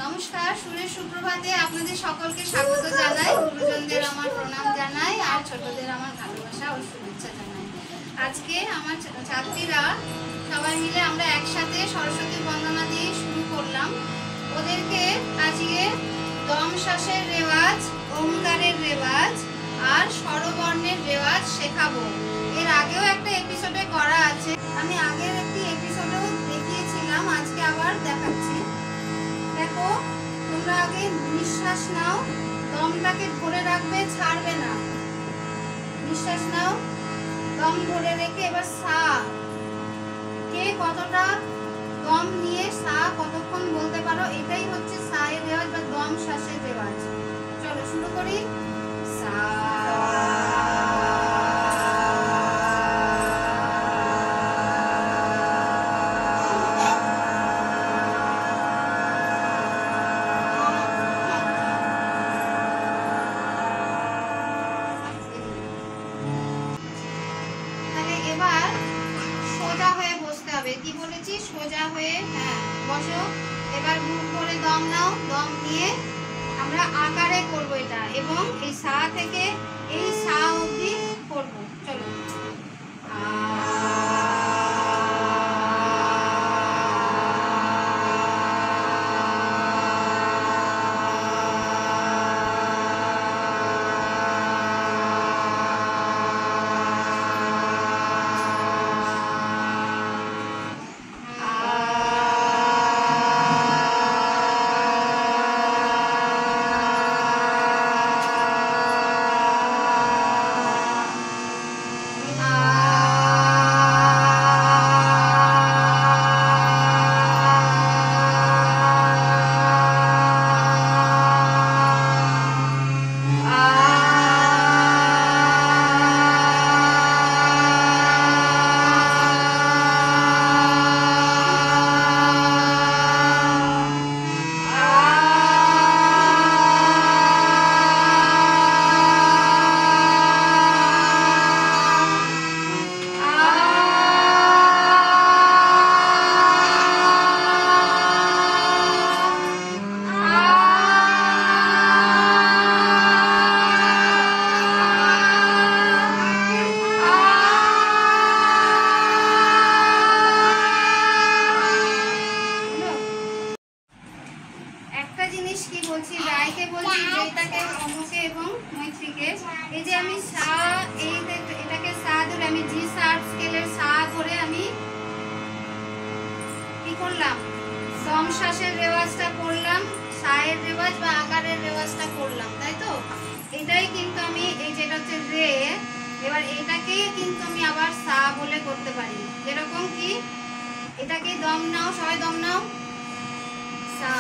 নমস্কার, সুরের সুপ্রভাতে আপনাদের সকলকে স্বাগত জানাই। গুরুজনদের আমার প্রণাম জানাই আর ছোটদের আমার ভালোবাসা ও শুভেচ্ছা জানাই। আজকে আমার ছাত্রীরা সবাই মিলে আমরা একসাথে সরস্বতী বন্দনা দিয়ে শুরু করলাম। ওদেরকে আজকে দম শ্বাসের রেওয়াজ, ওমকারের রেওয়াজ আর স্বরবর্ণের রেওয়াজ শেখাবো। এর আগেও একটা এপিসোডে করা আছে, আমি আগের একটি এপিসোডেও দেখিয়েছিলাম, আজকে আবার দেখাচ্ছি। দেখো, তোমরা আগে নিঃশ্বাস নাও, দমটাকে ধরে রাখবে, ছাড়বে না। নিঃশ্বাস নাও, দম ধরে রেখে এবার সা, কে কতটা দম নিয়ে সা কতক্ষণ বলতে পারো, এটাই হচ্ছে সা এর রেওয়াজ বা দম শ্বাসের রেওয়াজ। চলো শুরু করি। সা কি বলেছি, সোজা হয়ে বসো। এবার মুখ করে দম নাও, দম নিয়ে আমরা আকারে করব এটা, এবং এই সা থেকে এই সা অবধি করব। চলো, এই যে আমি সা, এটাকে সা ধরে আমি জি শার্প স্কেলের সা ধরে আমি কি করলাম, দম শ্বাসের রেওয়াজটা করলাম, সায়ের রেওয়াজ বা আকারের রেওয়াজটা করলাম, তাই তো? এটাই কিন্তু আমি, এই যেটা হচ্ছে রে, এবার এটাকে কিন্তু আমি আবার সা বলে করতে পারি। যেরকম কি, এটাকে দম নাও, সবাই দম নাও, সা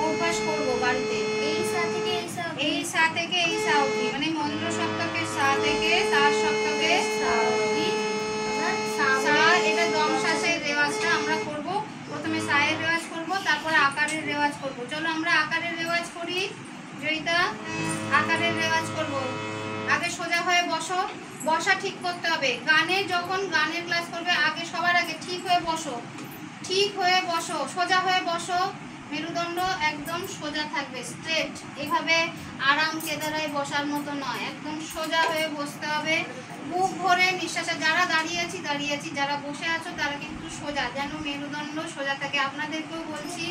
অভ্যাস করব বাড়িতে। এই সা থেকে এই সা অবধি, মানে মন্ত্র সপ্তকের সা থেকে তার সপ্তকের সা অবধি সা, এটা দম শ্বাসের রেওয়াজটা আমরা করব। প্রথমে সায়ের রেওয়াজ করব, তারপরে আকারের রেওয়াজ করব। চলো আমরা আকারের রেওয়াজ করি। জয়িতা, আকারের রেওয়াজ করব। আগে সোজা হয়ে বসো, বসা ঠিক করতে হবে। গানে যখন গানের ক্লাস করবে, আগে সবার আগে ঠিক হয়ে বসো, ঠিক হয়ে বসো, সোজা হয়ে বসো, মেরুদণ্ড একদম সোজা থাকবে, স্ট্রেট। এভাবে আরাম কেদারায় বসার মতো নয়, একদম সোজা হয়ে বসতে হবে। বুক ভরে নিঃশ্বাস, যারা দাঁড়িয়ে আছি, যারা বসে আছো তারা কিন্তু সোজা, যেন মেরুদণ্ড সোজা থাকে। আপনাদেরকেও বলছি,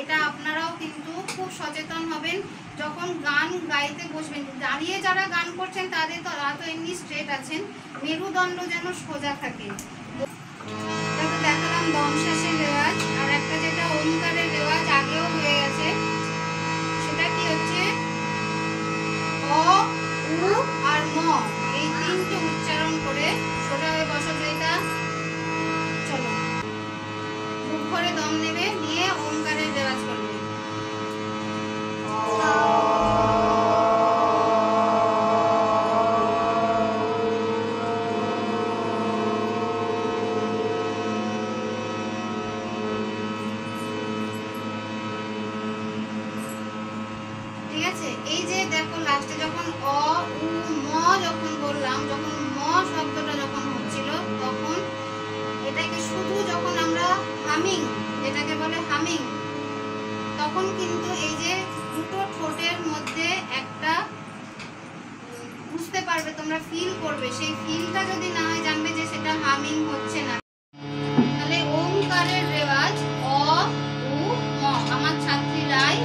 এটা আপনারাও কিন্তু খুব সচেতন হবেন যখন গান গাইতে বসবেন। দাঁড়িয়ে যারা গান করছেন তাদের তো এমনি স্ট্রেট আছেন, মেরুদণ্ড যেন সোজা থাকে। দেখালাম দম শ্বাসের রেওয়াজ, আর একটা যেটা ওমকারের রেওয়াজ আগেও হয়ে গেছে, সেটা কি হচ্ছে অ, উ আর ম, এই তিনটে উচ্চারণ করে সোজা হয়ে বসো। যেটা, চলো বুক ভরে দম নেবে, নিয়ে ওমকারের রেওয়াজ করবে। ঠিক আছে, এই যে দেখো লাস্টে যখন অ উ ম যখন বললাম, যখন ম শব্দটা যখন হচ্ছিল, তখন এটাকে শুধু যখন আমরা হামিং, যেটাকে বলে হামিং, তখন কিন্তু এই যে দুটো ঠোঁটের মধ্যে একটা বুঝতে পারবে তোমরা, ফিল করবে, সেই ফিলটা যদি না হয় জানবে যে সেটা হামিং হচ্ছে না। তাহলে ওমকারের রেওয়াজ অ উ ম। আমার ছাত্রী রায়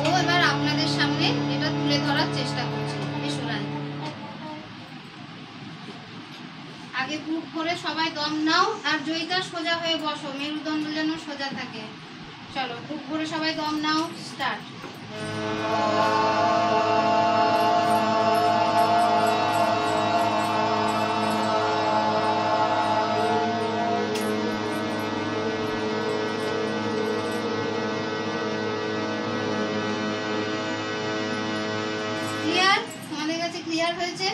ও এবার আপনাদের সামনে এটা তুলে ধরার চেষ্টা করছে। আগে বুক করে সবাই দম নাও, আর জয়িতা সোজা হয়ে বসো, মেরুদণ্ড যেন সোজা থাকে। চলো বুক করে সবাই দম নাও, স্টার্ট। ক্লিয়ার? তোমাদের কাছে ক্লিয়ার হয়েছে?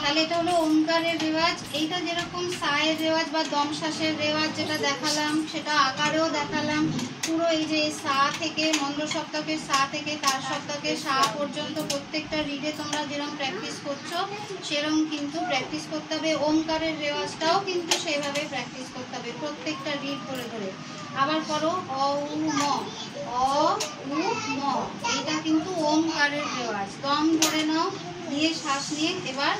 তাহলে এটা হলো ওমকারের রেওয়াজ। এইটা যেরকম সায়ের রেওয়াজ বা দম শ্বাসের রেওয়াজ যেটা দেখালাম, সেটা আকারেও দেখালাম। পুরো এই যে সা থেকে মন্দ্র সপ্তকের সা থেকে তার সপ্তকের সা পর্যন্ত প্রত্যেকটা রিডে তোমরা যেরকম প্র্যাকটিস করছো সেরকম কিন্তু প্র্যাকটিস করতে হবে। ওমকারের রেওয়াজটাও কিন্তু সেইভাবে প্র্যাকটিস করতে হবে, প্রত্যেকটা রিড ধরে ধরে। আবার করো অ উ ম, অ উ ম, এইটা কিন্তু ওমকারের রেওয়াজ। দম ধরে নাও, দিয়ে শ্বাস নিয়ে এবার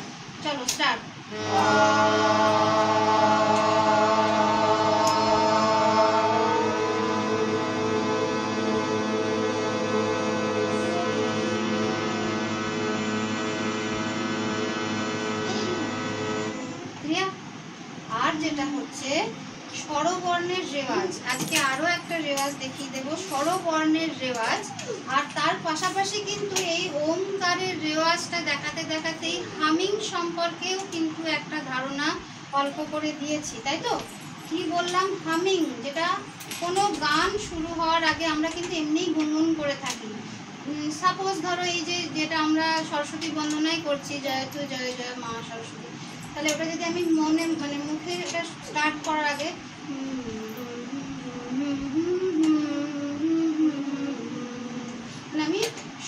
চলো স্টার্ট। আর যেটা হচ্ছে স্বরবর্ণের রেওয়াজ, আজকে আরো একটা রেওয়াজ দেখিয়ে দেবো, স্বরবর্ণের রেওয়াজ। আর তার পাশাপাশি কিন্তু এই ওমকারের রেওয়াজটা দেখাতে দেখাতেই হামিং সম্পর্কেও কিন্তু একটা ধারণা অল্প করে দিয়েছি, তাই তো? কি বললাম? হামিং, যেটা কোনো গান শুরু হওয়ার আগে আমরা কিন্তু এমনিই গুনগুন করে থাকি। সাপোজ ধরো এই যে যেটা আমরা সরস্বতী বন্দনাই করছি, জয় তু জয় জয় মা সরস্বতী, তাহলে ওটা যদি আমি মনে মানে মুখে এটা স্টার্ট করার আগে আমি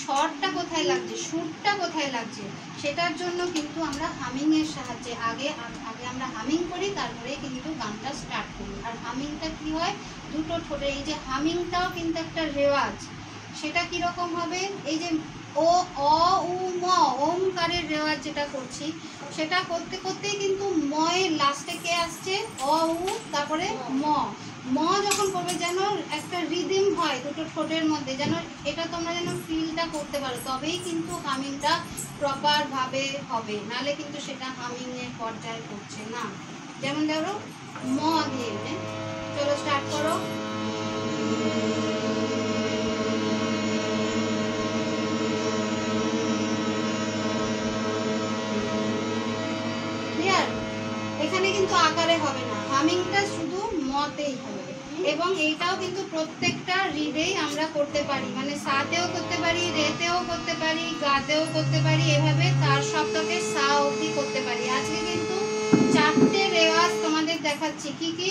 স্বরটা কোথায় লাগছে, সুরটা কোথায় লাগছে, সেটার জন্য কিন্তু আমরা হামিং এর সাহায্যে আগে আমরা হামিং করি, তারপরে কিন্তু গানটা স্টার্ট করি। আর হামিংটা কি হয়, দুটো ঠোঁটে, এই যে হামিংটাও কিন্তু একটা রেওয়াজ। সেটা কিরকম হবে, এই যে ও অ উ ম ওমকারের রেওয়াজ যেটা করছি, সেটা করতে করতেই কিন্তু ময়ের লাস্টে কে আসছে, অ উ, তারপরে ম। ম যখন করবে যেন একটা রিদিম হয় দুটো ঠোঁটের মধ্যে, যেন এটা তোমরা যেন ফিলটা করতে পারো, তবেই কিন্তু হামিংটা প্রপার ভাবে হবে, নাহলে কিন্তু সেটা হামিং এর পর্যায়ে পড়ছে না। যেমন ধরো ম দিয়ে, চলো স্টার্ট করো। এখানে কিন্তু আকারে হবে না, হামিংটা শুধু মতেই হবে। এবং এইটাও কিন্তু প্রত্যেকটা রিডেই আমরা করতে পারি, মানে সাতেও করতে পারি, রেতেও করতে পারি, গাতেও করতে পারি, এভাবে তার সপ্তকে সা অবধি করতে পারি। আজকে কিন্তু 4টে রেওয়াজ তোমাদের দেখাচ্ছি। কি কি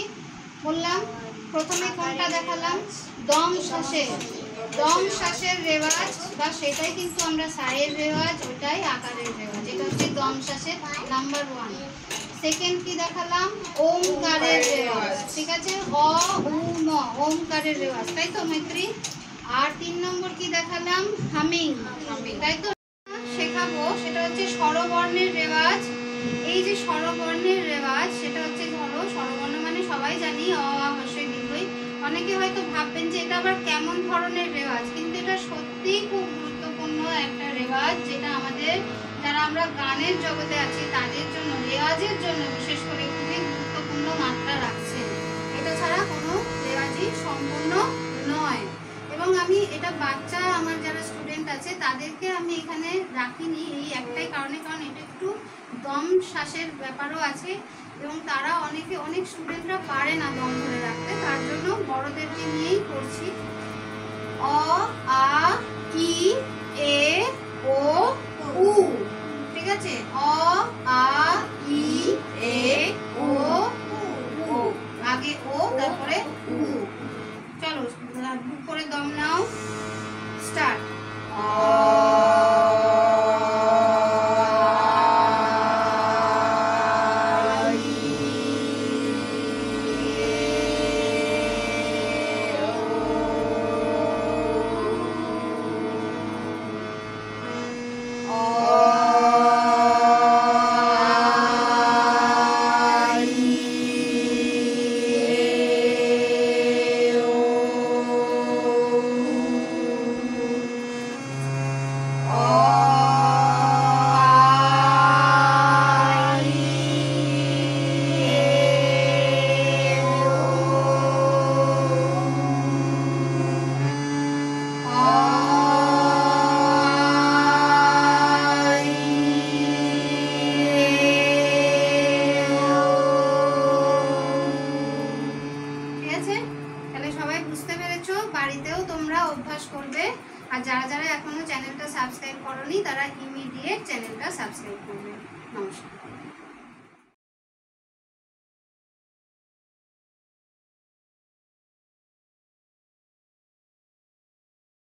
বললাম? প্রথমে কোনটা দেখালাম? দম শ্বাসের, দম শ্বাসের রেওয়াজ, বা সেটাই কিন্তু আমরা সায়ের রেওয়াজ, ওটাই আকারের রেওয়াজ। এটা হচ্ছে দম শ্বাসের নাম্বার 1। সেকেন্ড কি দেখালাম? ওমকারের রেওয়াজ, ঠিক আছে? অ উ ম, ওমকারের রেওয়াজ, তাই তো মৈত্রী? আর 3 নম্বর কি দেখালাম? হামিং, তাই তো? শেখাবো সেটা হচ্ছে স্বরবর্ণের রেওয়াজ। এই যে স্বরবর্ণের রেওয়াজ, সেটা হচ্ছে ধরো স্বরবর্ণ মানে সবাই জানি অ আ হ্রস্বই দীর্ঘই। অনেকে হয়তো ভাববেন যে এটা আবার কেমন ধরনের রেওয়াজ, কিন্তু এটা সত্যিই খুব গুরুত্বপূর্ণ একটা রেওয়াজ, যেটা আমাদের যারা আমরা গানের জগতে আছি তাদের জন্য, রেওয়াজের জন্য বিশেষ করে খুবই গুরুত্বপূর্ণ মাত্রা রাখছে। এটা ছাড়া কোনো রেওয়াজই সম্পূর্ণ নয়। এবং আমি এটা বাচ্চা আমার যারা স্টুডেন্ট আছে তাদেরকে আমি এখানে রাখিনি এই একটাই কারণে, কারণ এটা একটু দম শ্বাসের ব্যাপারও আছে এবং তারা অনেক স্টুডেন্টরা পারে না দম ধরে রাখতে, তার জন্য বড়দেরকে নিয়েই করছি। অ আ ই এ ও উ, ঠিক আছে? অ আ ই এ ও উ, আগে ও তারপরে উ। চলো বুক করে দম নাও, স্টার্ট। বাড়িতেও তোমরা অভ্যাস করবে। আর যারা যারা এখনো চ্যানেলটা সাবস্ক্রাইব করোনি তারা ইমিডিয়েট চ্যানেলটা সাবস্ক্রাইব করবে। নমস্কার।